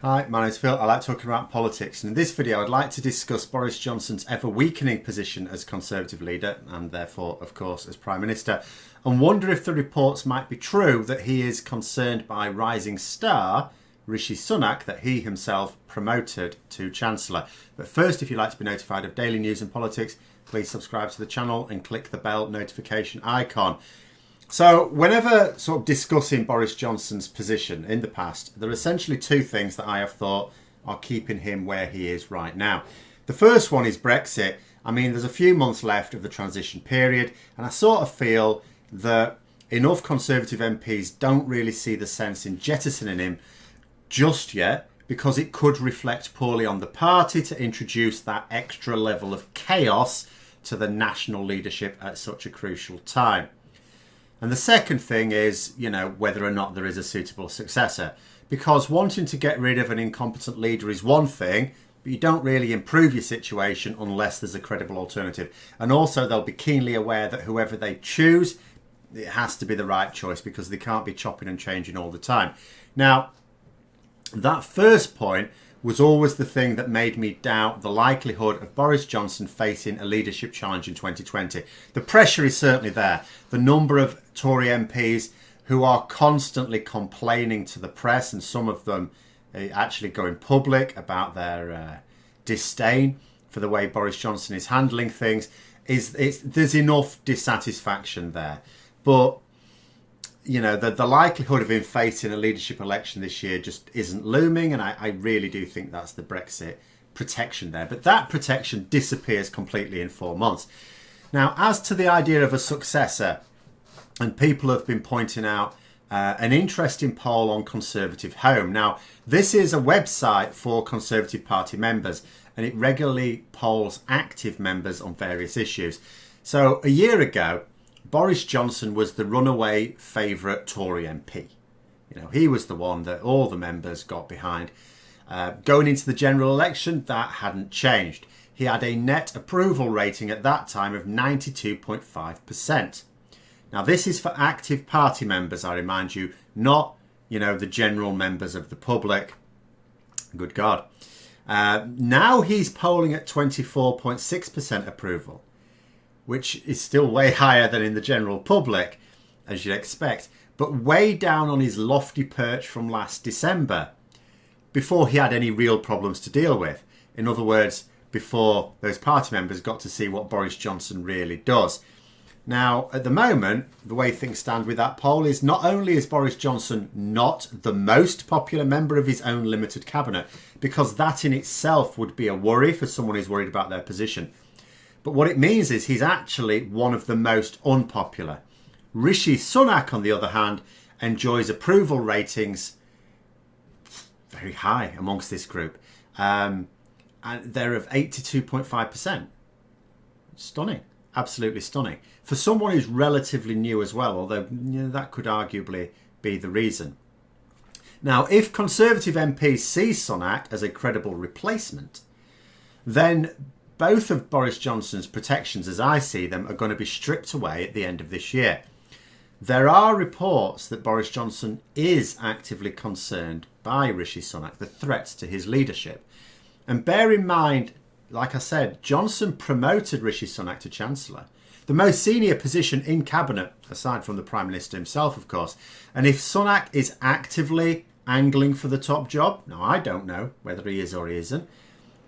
Hi, my name's Phil. I like talking about politics, and in this video I'd like to discuss Boris Johnson's ever-weakening position as Conservative leader and therefore, of course, as Prime Minister, and wonder if the reports might be true that he is concerned by rising star Rishi Sunak that he himself promoted to Chancellor. But first, if you'd like to be notified of daily news and politics, please subscribe to the channel and click the bell notification icon. So whenever sort of discussing Boris Johnson's position in the past, there are essentially two things that I have thought are keeping him where he is right now. The first one is Brexit. I mean, there's a few months left of the transition period, and I sort of feel that enough Conservative MPs don't really see the sense in jettisoning him just yet, because it could reflect poorly on the party to introduce that extra level of chaos to the national leadership at such a crucial time. And the second thing is, whether or not there is a suitable successor. Because wanting to get rid of an incompetent leader is one thing, but you don't really improve your situation unless there's a credible alternative. And also they'll be keenly aware that whoever they choose, it has to be the right choice because they can't be chopping and changing all the time. Now, that first point was always the thing that made me doubt the likelihood of Boris Johnson facing a leadership challenge in 2020. The pressure is certainly there. The number of Tory MPs who are constantly complaining to the press, and some of them actually going public about their disdain for the way Boris Johnson is handling things, there's enough dissatisfaction there. But the likelihood of him facing a leadership election this year just isn't looming, and I really do think that's the Brexit protection there. But that protection disappears completely in 4 months. Now, as to the idea of a successor, and people have been pointing out an interesting poll on Conservative Home. Now, this is a website for Conservative Party members, and it regularly polls active members on various issues. So a year ago, Boris Johnson was the runaway favourite Tory MP. He was the one that all the members got behind. Going into the general election, that hadn't changed. He had a net approval rating at that time of 92.5%. Now, this is for active party members, I remind you, not, the general members of the public. Good God. Now he's polling at 24.6% approval, which is still way higher than in the general public, as you'd expect, but way down on his lofty perch from last December, before he had any real problems to deal with. In other words, before those party members got to see what Boris Johnson really does. Now, at the moment, the way things stand with that poll is not only is Boris Johnson not the most popular member of his own limited cabinet, because that in itself would be a worry for someone who's worried about their position, but what it means is he's actually one of the most unpopular. Rishi Sunak, on the other hand, enjoys approval ratings very high amongst this group. And they're of 82.5%. Stunning. Absolutely stunning. For someone who's relatively new as well, although that could arguably be the reason. Now, if Conservative MPs see Sunak as a credible replacement, then both of Boris Johnson's protections, as I see them, are going to be stripped away at the end of this year. There are reports that Boris Johnson is actively concerned by Rishi Sunak, the threats to his leadership. And bear in mind, like I said, Johnson promoted Rishi Sunak to Chancellor, the most senior position in cabinet, aside from the Prime Minister himself, of course. And if Sunak is actively angling for the top job, now I don't know whether he is or he isn't,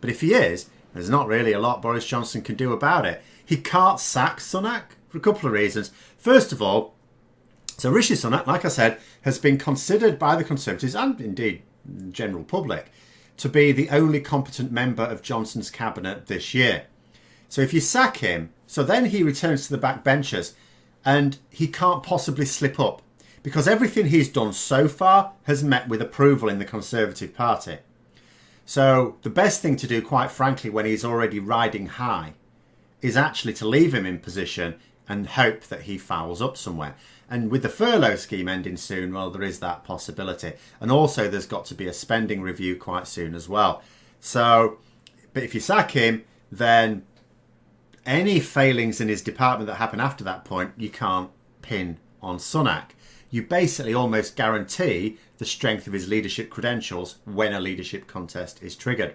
but if he is, there's not really a lot Boris Johnson can do about it. He can't sack Sunak for a couple of reasons. First of all, so Rishi Sunak, like I said, has been considered by the Conservatives and indeed the general public to be the only competent member of Johnson's cabinet this year. So if you sack him, so then he returns to the backbenchers and he can't possibly slip up because everything he's done so far has met with approval in the Conservative Party. So the best thing to do, quite frankly, when he's already riding high, is actually to leave him in position and hope that he fouls up somewhere. And with the furlough scheme ending soon, well, there is that possibility. And also there's got to be a spending review quite soon as well. So, but if you sack him, then any failings in his department that happen after that point, you can't pin on Sunak. you basically almost guarantee the strength of his leadership credentials when a leadership contest is triggered.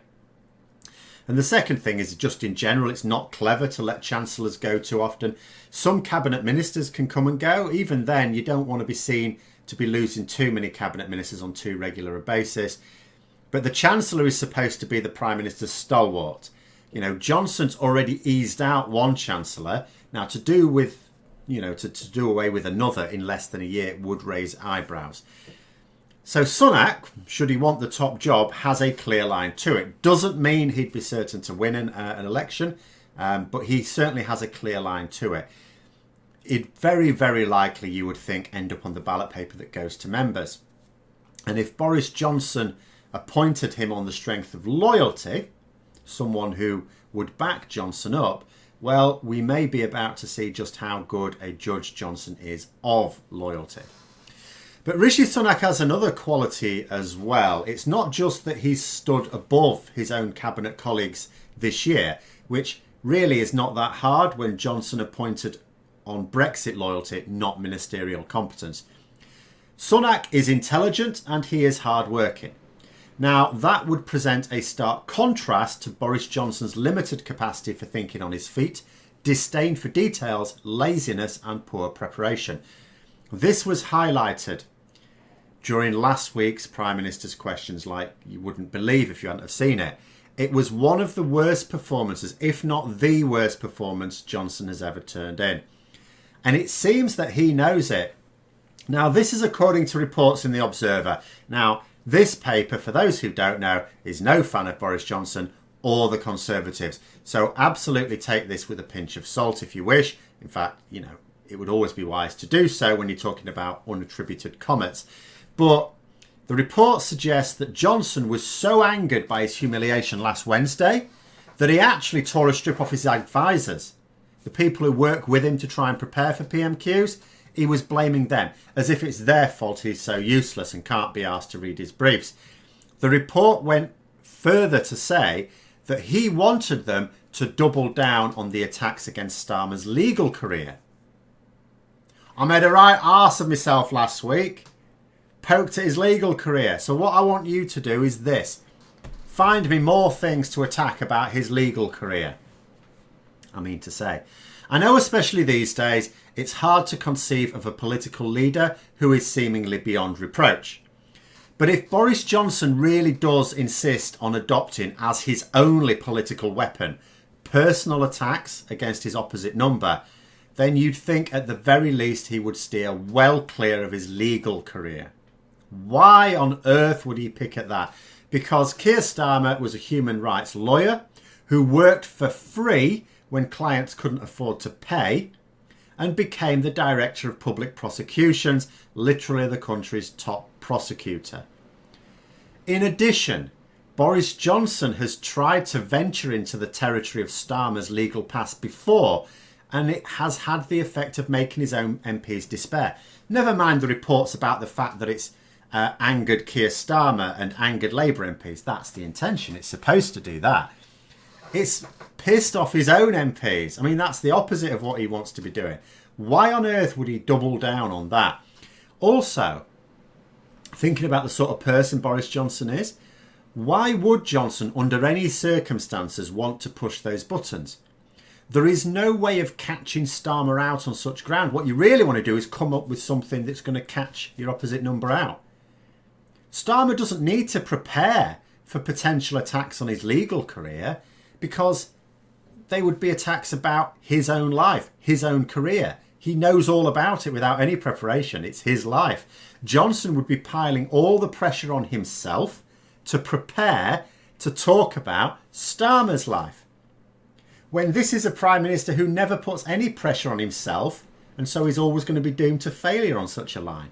And the second thing is, just in general, it's not clever to let chancellors go too often. Some cabinet ministers can come and go. Even then, you don't want to be seen to be losing too many cabinet ministers on too regular a basis. But the chancellor is supposed to be the prime minister's stalwart. You know, Johnson's already eased out one chancellor. Now, to do away with another in less than a year would raise eyebrows. So Sunak, should he want the top job, has a clear line to it. Doesn't mean he'd be certain to win an election, but he certainly has a clear line to it. It very, very likely, you would think, end up on the ballot paper that goes to members. And if Boris Johnson appointed him on the strength of loyalty, someone who would back Johnson up, well, we may be about to see just how good a judge Johnson is of loyalty. But Rishi Sunak has another quality as well. It's not just that he's stood above his own cabinet colleagues this year, which really is not that hard when Johnson appointed on Brexit loyalty, not ministerial competence. Sunak is intelligent and he is hard-working. Now, that would present a stark contrast to Boris Johnson's limited capacity for thinking on his feet, disdain for details, laziness and poor preparation. This was highlighted during last week's Prime Minister's questions like you wouldn't believe if you hadn't have seen it. It was one of the worst performances, if not the worst performance Johnson has ever turned in. And it seems that he knows it. Now, this is according to reports in The Observer. Now, this paper, for those who don't know, is no fan of Boris Johnson or the Conservatives. So absolutely take this with a pinch of salt if you wish. In fact, you know, it would always be wise to do so when you're talking about unattributed comments. But the report suggests that Johnson was so angered by his humiliation last Wednesday that he actually tore a strip off his advisors, the people who work with him to try and prepare for PMQs. He was blaming them, as if it's their fault he's so useless and can't be asked to read his briefs. The report went further to say that he wanted them to double down on the attacks against Starmer's legal career. I made a right arse of myself last week, poked at his legal career. So what I want you to do is this. Find me more things to attack about his legal career. I mean to say. I know especially these days, it's hard to conceive of a political leader who is seemingly beyond reproach. But if Boris Johnson really does insist on adopting as his only political weapon personal attacks against his opposite number, then you'd think at the very least he would steer well clear of his legal career. Why on earth would he pick at that? Because Keir Starmer was a human rights lawyer who worked for free when clients couldn't afford to pay, and became the Director of Public Prosecutions, literally the country's top prosecutor. In addition, Boris Johnson has tried to venture into the territory of Starmer's legal past before, and it has had the effect of making his own MPs despair. Never mind the reports about the fact that it's angered Keir Starmer and angered Labour MPs. That's the intention. It's supposed to do that. It's pissed off his own MPs. I mean, that's the opposite of what he wants to be doing. Why on earth would he double down on that? Also, thinking about the sort of person Boris Johnson is, why would Johnson, under any circumstances, want to push those buttons? There is no way of catching Starmer out on such ground. What you really want to do is come up with something that's going to catch your opposite number out. Starmer doesn't need to prepare for potential attacks on his legal career, because they would be attacks about his own life, his own career. He knows all about it without any preparation. It's his life. Johnson would be piling all the pressure on himself to prepare to talk about Starmer's life, when this is a Prime Minister who never puts any pressure on himself, and so he's always going to be doomed to failure on such a line.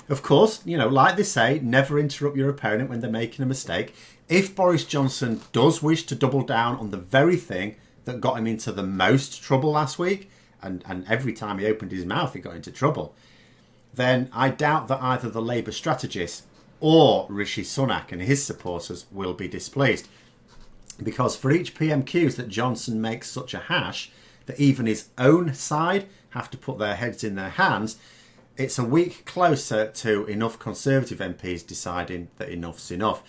Of course, you know, like they say, never interrupt your opponent when they're making a mistake. If Boris Johnson does wish to double down on the very thing that got him into the most trouble last week, and every time he opened his mouth he got into trouble, then I doubt that either the Labour strategists or Rishi Sunak and his supporters will be displeased. Because for each PMQs that Johnson makes such a hash that even his own side have to put their heads in their hands, it's a week closer to enough Conservative MPs deciding that enough's enough.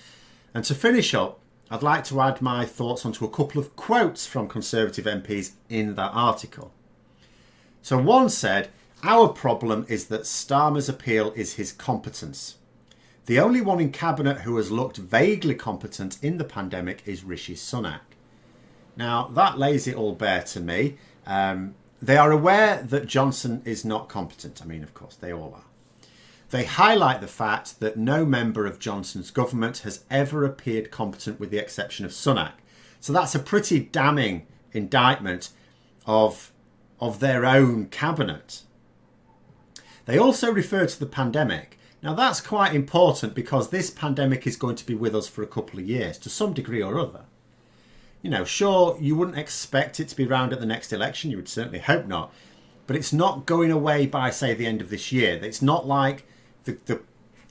And to finish up, I'd like to add my thoughts onto a couple of quotes from Conservative MPs in that article. So one said, "Our problem is that Starmer's appeal is his competence. The only one in Cabinet who has looked vaguely competent in the pandemic is Rishi Sunak." Now, that lays it all bare to me. They are aware that Johnson is not competent. I mean, of course, they all are. They highlight the fact that no member of Johnson's government has ever appeared competent with the exception of Sunak. So that's a pretty damning indictment of their own cabinet. They also refer to the pandemic. Now that's quite important because this pandemic is going to be with us for a couple of years to some degree or other. You know, sure, you wouldn't expect it to be around at the next election. You would certainly hope not. But it's not going away by, say, the end of this year. It's not like the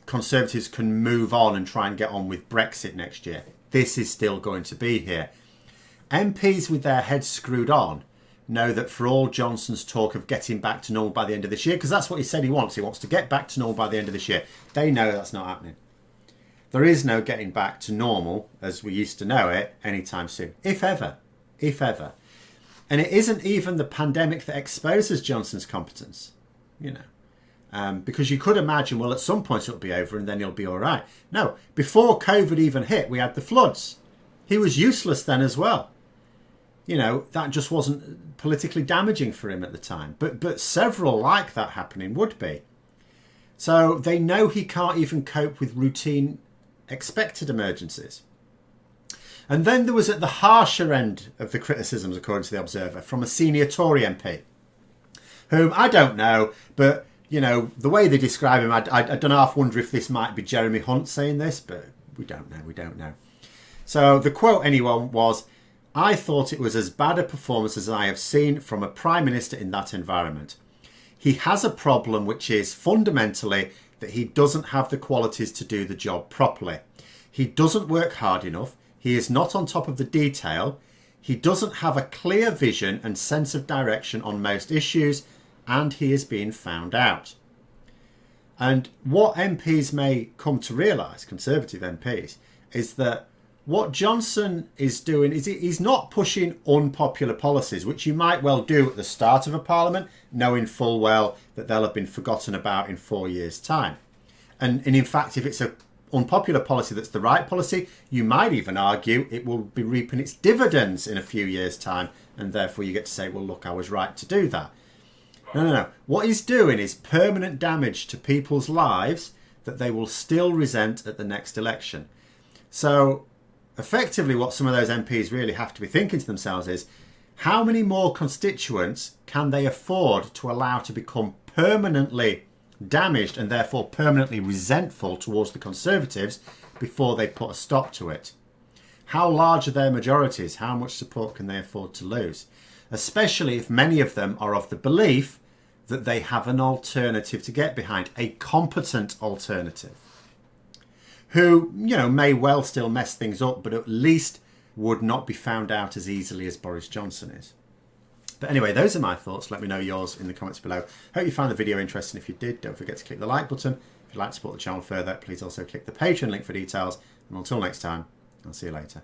Conservatives can move on and try and get on with Brexit next year. This is still going to be here. MPs with their heads screwed on know that for all Johnson's talk of getting back to normal by the end of this year, because that's what he said he wants to get back to normal by the end of this year, they know that's not happening. There is no getting back to normal as we used to know it anytime soon, if ever. And it isn't even the pandemic that exposes Johnson's competence, you know, because you could imagine, well, at some point it'll be over and then he'll be all right. No, before COVID even hit, we had the floods. He was useless then as well. You know, that just wasn't politically damaging for him at the time. But several like that happening would be. So they know he can't even cope with routine expected emergencies. And then there was at the harsher end of the criticisms, according to the Observer, from a senior Tory MP, whom I don't know, but, you know, the way they describe him, I don't half wonder if this might be Jeremy Hunt saying this, but we don't know. So the quote anyway was, "I thought it was as bad a performance as I have seen from a Prime Minister in that environment. He has a problem which is fundamentally that he doesn't have the qualities to do the job properly. He doesn't work hard enough. He is not on top of the detail. He doesn't have a clear vision and sense of direction on most issues, and he is being found out." And what MPs may come to realise, Conservative MPs, is that what Johnson is doing is he's not pushing unpopular policies, which you might well do at the start of a parliament, knowing full well that they'll have been forgotten about in 4 years' time. And in fact, if it's an unpopular policy that's the right policy, you might even argue it will be reaping its dividends in a few years' time, and therefore you get to say, well, look, I was right to do that. No. What he's doing is permanent damage to people's lives that they will still resent at the next election. So effectively what some of those MPs really have to be thinking to themselves is, how many more constituents can they afford to allow to become permanently damaged and therefore permanently resentful towards the Conservatives before they put a stop to it? How large are their majorities? How much support can they afford to lose? Especially if many of them are of the belief that they have an alternative to get behind, a competent alternative, who, you know, may well still mess things up, but at least would not be found out as easily as Boris Johnson is. But anyway, those are my thoughts. Let me know yours in the comments below. Hope you found the video interesting. If you did, don't forget to click the like button. If you'd like to support the channel further, please also click the Patreon link for details. And until next time, I'll see you later.